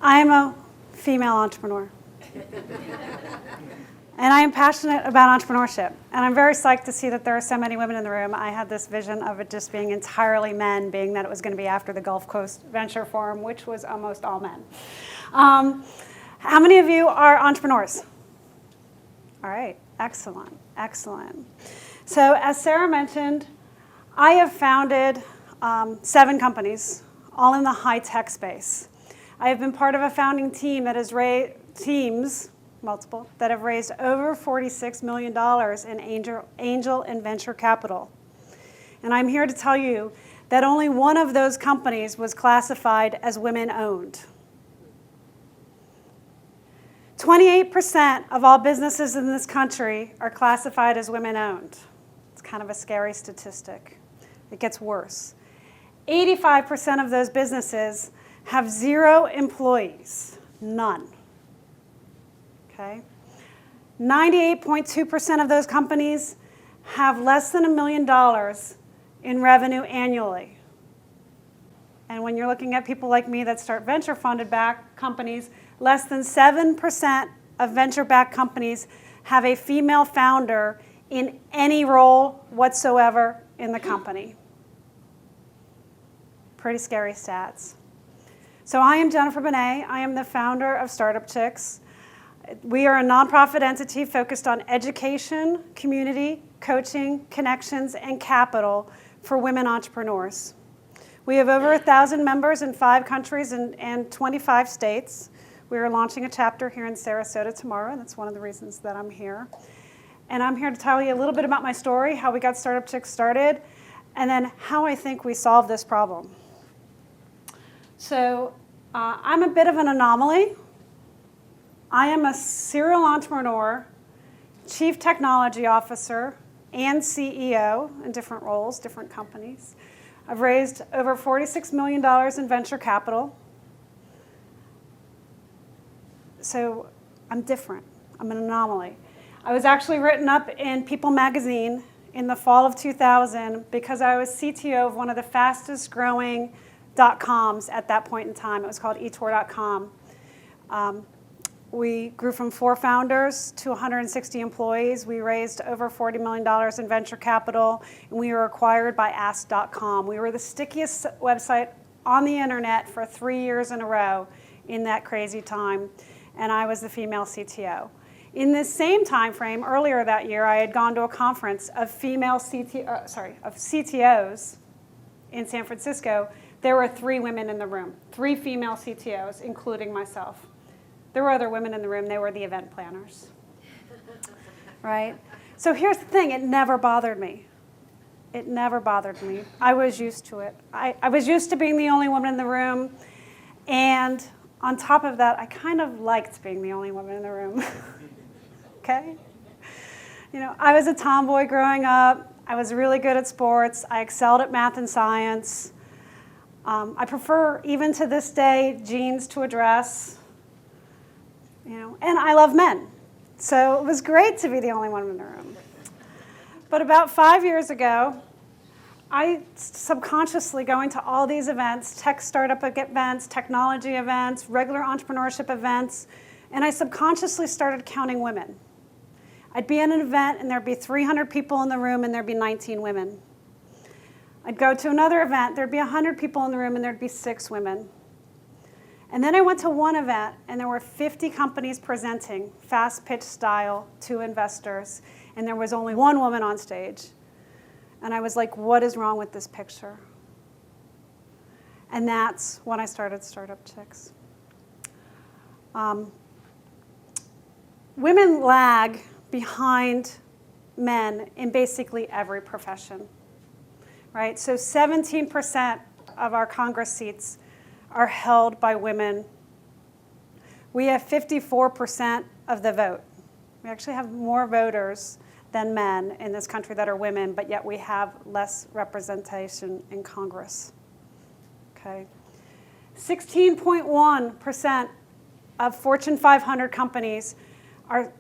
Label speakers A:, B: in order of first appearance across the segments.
A: I'm a female entrepreneur. And I am passionate about entrepreneurship. And I'm very psyched to see that there are so many women in the room. I had this vision of it just being entirely men, being that it was going to be after the Gulf Coast Venture Forum, which was almost all men. How many of you are entrepreneurs? All right, excellent, excellent. So as Sarah mentioned, I have founded 7 companies, all in the high-tech space. I have been part of a founding team that has raised multiple, that have raised over $46 million in angel and venture capital. And I'm here to tell you that only one of those companies was classified as women-owned. 28% of all businesses in this country are classified as women-owned. It's kind of a scary statistic. It gets worse. 85% of those businesses have 0 employees, none. Okay? 98.2% of those companies have less than $1 million in revenue annually. And when you're looking at people like me that start venture-funded backed companies, less than 7% of venture-backed companies have a female founder in any role whatsoever in the company. Pretty scary stats. So I am Jennifer Bonnett. I am the founder of Startup Chicks. We are a nonprofit entity focused on education, community, coaching, connections, and capital for women entrepreneurs. We have over 1,000 members in 5 countries and 25 states. We are launching a chapter here in Sarasota tomorrow, and that's one of the reasons that I'm here. And I'm here to tell you a little bit about my story, how we got Startup Chicks started, and then how I think we solved this problem. So I'm a bit of an anomaly. I am a serial entrepreneur, chief technology officer, and CEO in different roles, different companies. I've raised over $46 million in venture capital. So I'm different. I'm an anomaly. I was actually written up in People magazine in the fall of 2000 because I was CTO of one of the fastest growing .coms at that point in time. It was called eTour.com. We grew from 4 founders to 160 employees. We raised over $40 million in venture capital, and we were acquired by Ask.com. We were the stickiest website on the internet for 3 years in a row in that crazy time, and I was the female CTO. In this same time frame, earlier that year, I had gone to a conference of CTOs in San Francisco. There were 3 women in the room, 3 female CTOs, including myself. There were other women in the room. They were the event planners, right? So here's the thing. It never bothered me. It never bothered me. I was used to it. I was used to being the only woman in the room. And on top of that, I kind of liked being the only woman in the room. Okay? You know, I was a tomboy growing up. I was really good at sports. I excelled at math and science. I prefer, even to this day, jeans to a dress. You know, and I love men. So it was great to be the only one in the room. But about 5 years ago, I subconsciously going to all these events, tech startup events, technology events, regular entrepreneurship events, and I subconsciously started counting women. I'd be at an event and there'd be 300 people in the room and there'd be 19 women. I'd go to another event, there'd be 100 people in the room and there'd be 6 women. And then I went to one event, and there were 50 companies presenting, fast pitch style, to investors, and there was only 1 woman on stage. And I was like, what is wrong with this picture? And that's when I started Startup Chicks. Women lag behind men in basically every profession, right? So 17% of our Congress seats are held by women. We have 54% of the vote. We actually have more voters than men in this country that are women, but yet we have less representation in Congress. Okay. 16.1% of Fortune 500 companies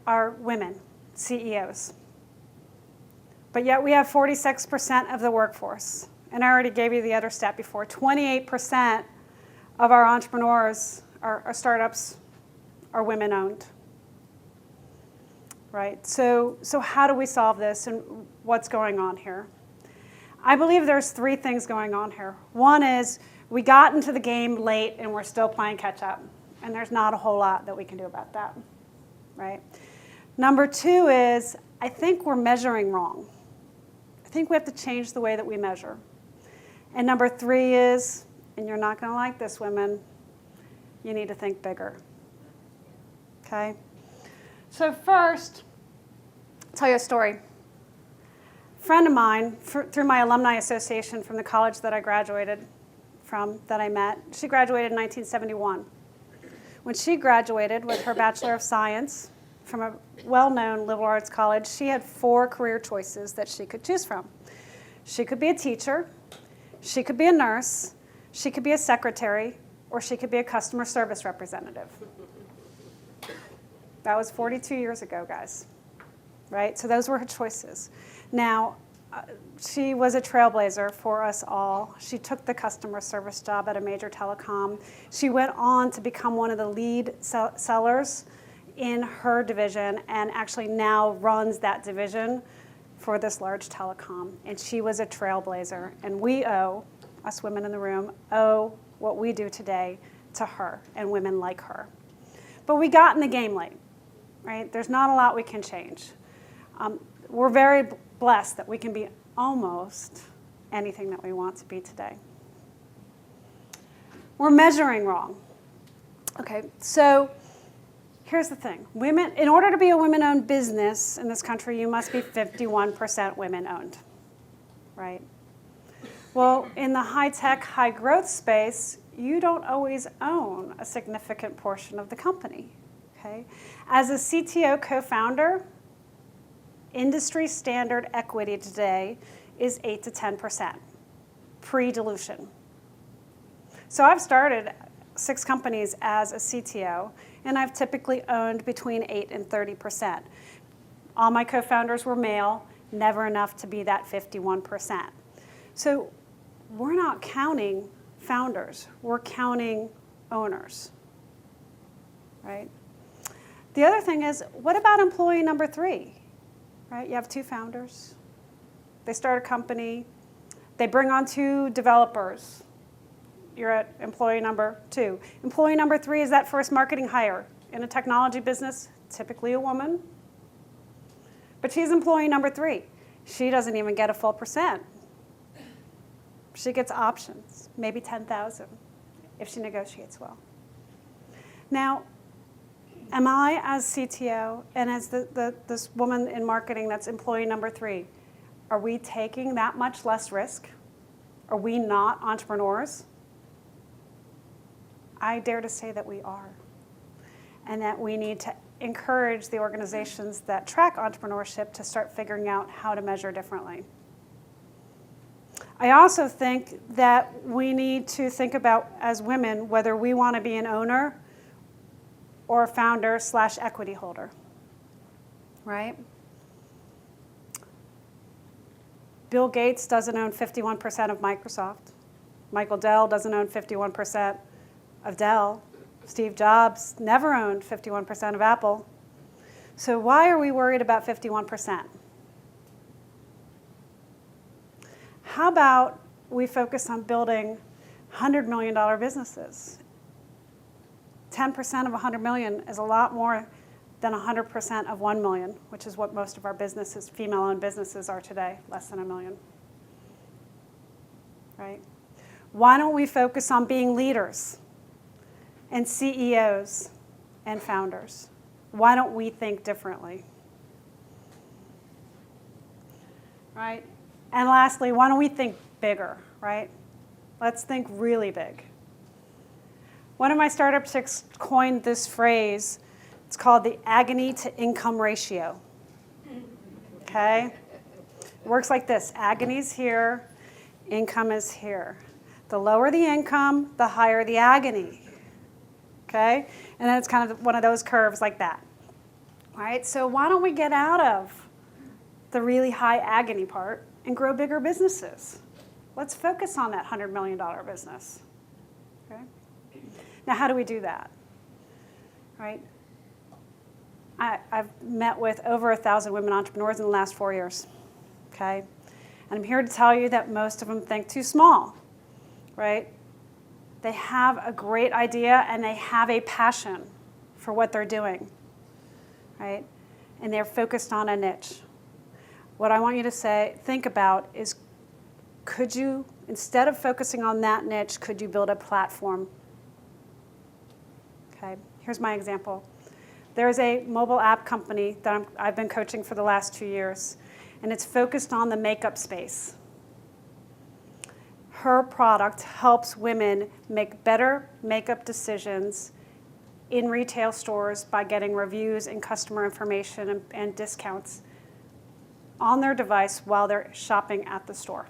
A: are women, CEOs. But yet we have 46% of the workforce. And I already gave you the other stat before. 28% of our entrepreneurs our startups are women-owned, right? So how do we solve this, and what's going on here? I believe there's 3 things going on here. One is we got into the game late and we're still playing catch-up, and there's not a whole lot that we can do about that, right? Number 2 is I think we're measuring wrong. I think we have to change the way that we measure. And number 3 is, and you're not going to like this, women, you need to think bigger. Okay? So first, I'll tell you a story. A friend of mine, through my alumni association from the college that I graduated from, that I met, she graduated in 1971. When she graduated with her Bachelor of Science from a well-known liberal arts college, she had 4 career choices that she could choose from. She could be a teacher, she could be a nurse, she could be a secretary, or she could be a customer service representative. That was 42 years ago, guys, right? So those were her choices. Now, she was a trailblazer for us all. She took the customer service job at a major telecom. She went on to become one of the lead sellers in her division and actually now runs that division for this large telecom. And she was a trailblazer. And we owe, us women in the room, owe what we do today to her and women like her. But we got in the game late, right? There's not a lot we can change. We're very blessed that we can be almost anything that we want to be today. We're measuring wrong. Okay, so here's the thing. Women, in order to be a women-owned business in this country, you must be 51% women-owned, right? Well, in the high-tech, high-growth space, you don't always own a significant portion of the company, okay? As a CTO co-founder, industry standard equity today is 8 to 10%, pre-dilution. So I've started 6 companies as a CTO, and I've typically owned between 8 and 30%. All my co-founders were male, never enough to be that 51%. So we're not counting founders, we're counting owners, right? The other thing is, what about employee number 3, right? You have 2 founders, they start a company, they bring on 2 developers. You're at employee number 2. Employee number 3 is that first marketing hire. In a technology business, typically a woman. But she's employee number 3. She doesn't even get a full percent. She gets options, maybe 10,000, if she negotiates well. Now, am I, as CTO, and as this woman in marketing that's employee number 3, are we taking that much less risk? Are we not entrepreneurs? I dare to say that we are, and that we need to encourage the organizations that track entrepreneurship to start figuring out how to measure differently. I also think that we need to think about, as women, whether we want to be an owner or a founder / equity holder, right? Bill Gates doesn't own 51% of Microsoft. Michael Dell doesn't own 51% of Dell. Steve Jobs never owned 51% of Apple. So why are we worried about 51%? How about we focus on building $100 million businesses? 10% of 100 million is a lot more than 100% of 1 million, which is what most of our businesses, female-owned businesses, are today, less than 1 million, right? Why don't we focus on being leaders and CEOs and founders? Why don't we think differently? Right? And lastly, why don't we think bigger, right? Let's think really big. One of my startup chicks coined this phrase. It's called the agony to income ratio. Okay? It works like this. Agony's here, income is here. The lower the income, the higher the agony. Okay? And then it's kind of one of those curves like that. All right? So why don't we get out of the really high agony part and grow bigger businesses? Let's focus on that $100 million business. Okay? Now, how do we do that? right? I've met with over 1,000 women entrepreneurs in the last 4 years, okay? And I'm here to tell you that most of them think too small, right? They have a great idea and they have a passion for what they're doing, right? And they're focused on a niche. What I want you to think about is, could you, instead of focusing on that niche, could you build a platform? Okay, here's my example. There's a mobile app company that I've been coaching for the last 2 years, and it's focused on the makeup space. Her product helps women make better makeup decisions in retail stores by getting reviews and customer information and discounts on their device while they're shopping at the store.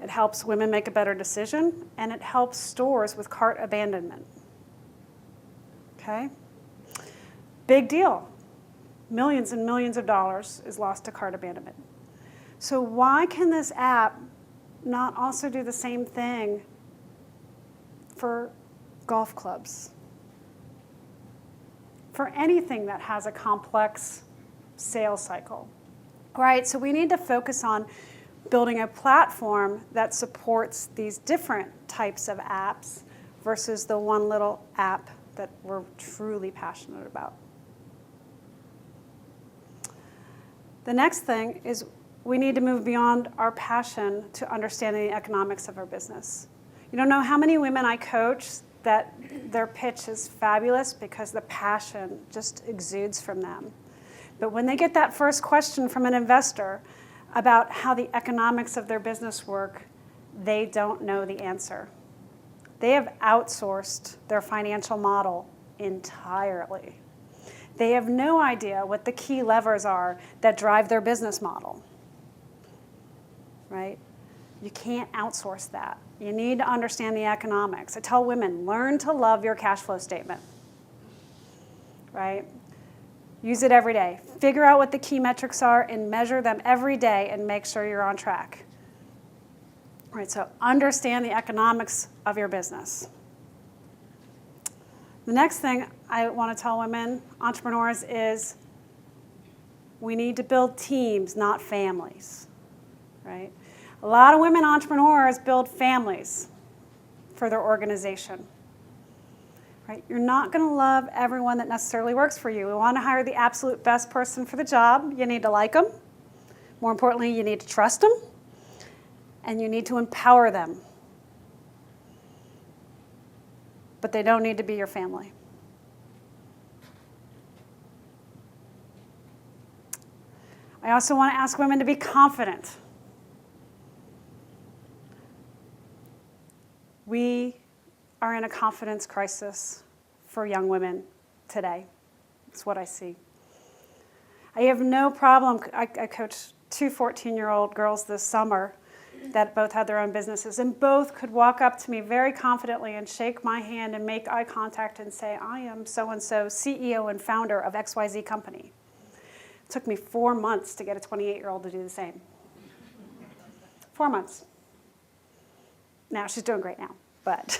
A: It helps women make a better decision, and it helps stores with cart abandonment. Okay? Big deal. Millions and millions of dollars is lost to cart abandonment. So why can this app not also do the same thing for golf clubs? For anything that has a complex sales cycle, right? So we need to focus on building a platform that supports these different types of apps versus the one little app that we're truly passionate about. The next thing is we need to move beyond our passion to understanding the economics of our business. You don't know how many women I coach that their pitch is fabulous because the passion just exudes from them. But when they get that first question from an investor about how the economics of their business work, they don't know the answer. They have outsourced their financial model entirely. They have no idea what the key levers are that drive their business model, right? You can't outsource that. You need to understand the economics. I tell women, learn to love your cash flow statement, right? Use it every day. Figure out what the key metrics are and measure them every day and make sure you're on track. All right, so understand the economics of your business. The next thing I want to tell women, entrepreneurs, is we need to build teams, not families, right? A lot of women entrepreneurs build families for their organization. Right? You're not going to love everyone that necessarily works for you. We want to hire the absolute best person for the job. You need to like them. More importantly, you need to trust them. And you need to empower them. But they don't need to be your family. I also want to ask women to be confident. We are in a confidence crisis for young women today. That's what I see. I have no problem. I coached 2 14-year-old girls this summer that both had their own businesses, and both could walk up to me very confidently and shake my hand and make eye contact and say, I am so-and-so, CEO and founder of XYZ company. It took me 4 months to get a 28-year-old to do the same. 4 months. Now, she's doing great now, but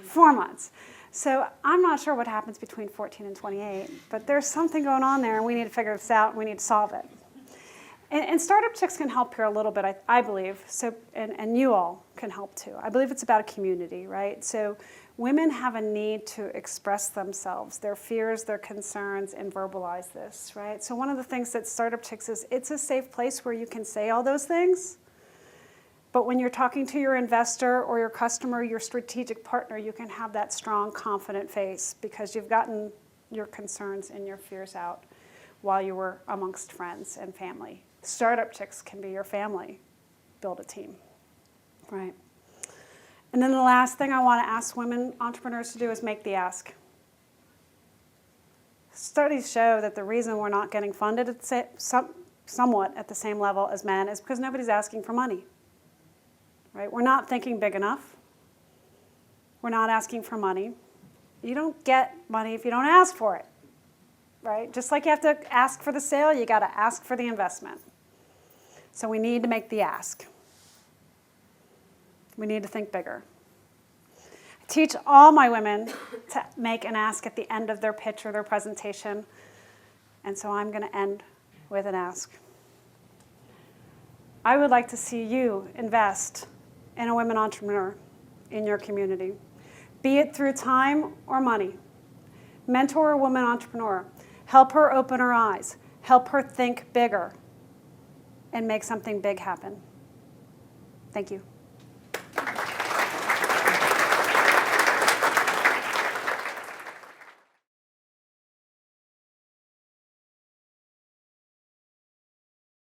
A: 4 months. So I'm not sure what happens between 14 and 28, but there's something going on there, and we need to figure this out, and we need to solve it. And Startup Chicks can help here a little bit, I believe, so, and you all can help too. I believe it's about a community, right? So women have a need to express themselves, their fears, their concerns, and verbalize this, right? So one of the things that Startup Chicks is, it's a safe place where you can say all those things, but when you're talking to your investor or your customer, your strategic partner, you can have that strong, confident face because you've gotten your concerns and your fears out while you were amongst friends and family. Startup Chicks can be your family. Build a team, right? And then the last thing I want to ask women entrepreneurs to do is make the ask. Studies show that the reason we're not getting funded somewhat at the same level as men is because nobody's asking for money, right? We're not thinking big enough. We're not asking for money. You don't get money if you don't ask for it, right? Just like you have to ask for the sale, you got to ask for the investment. So we need to make the ask. We need to think bigger. I teach all my women to make an ask at the end of their pitch or their presentation. And so I'm going to end with an ask. I would like to see you invest in a women entrepreneur in your community, be it through time or money. Mentor a woman entrepreneur. Help her open her eyes. Help her think bigger and make something big happen. Thank you.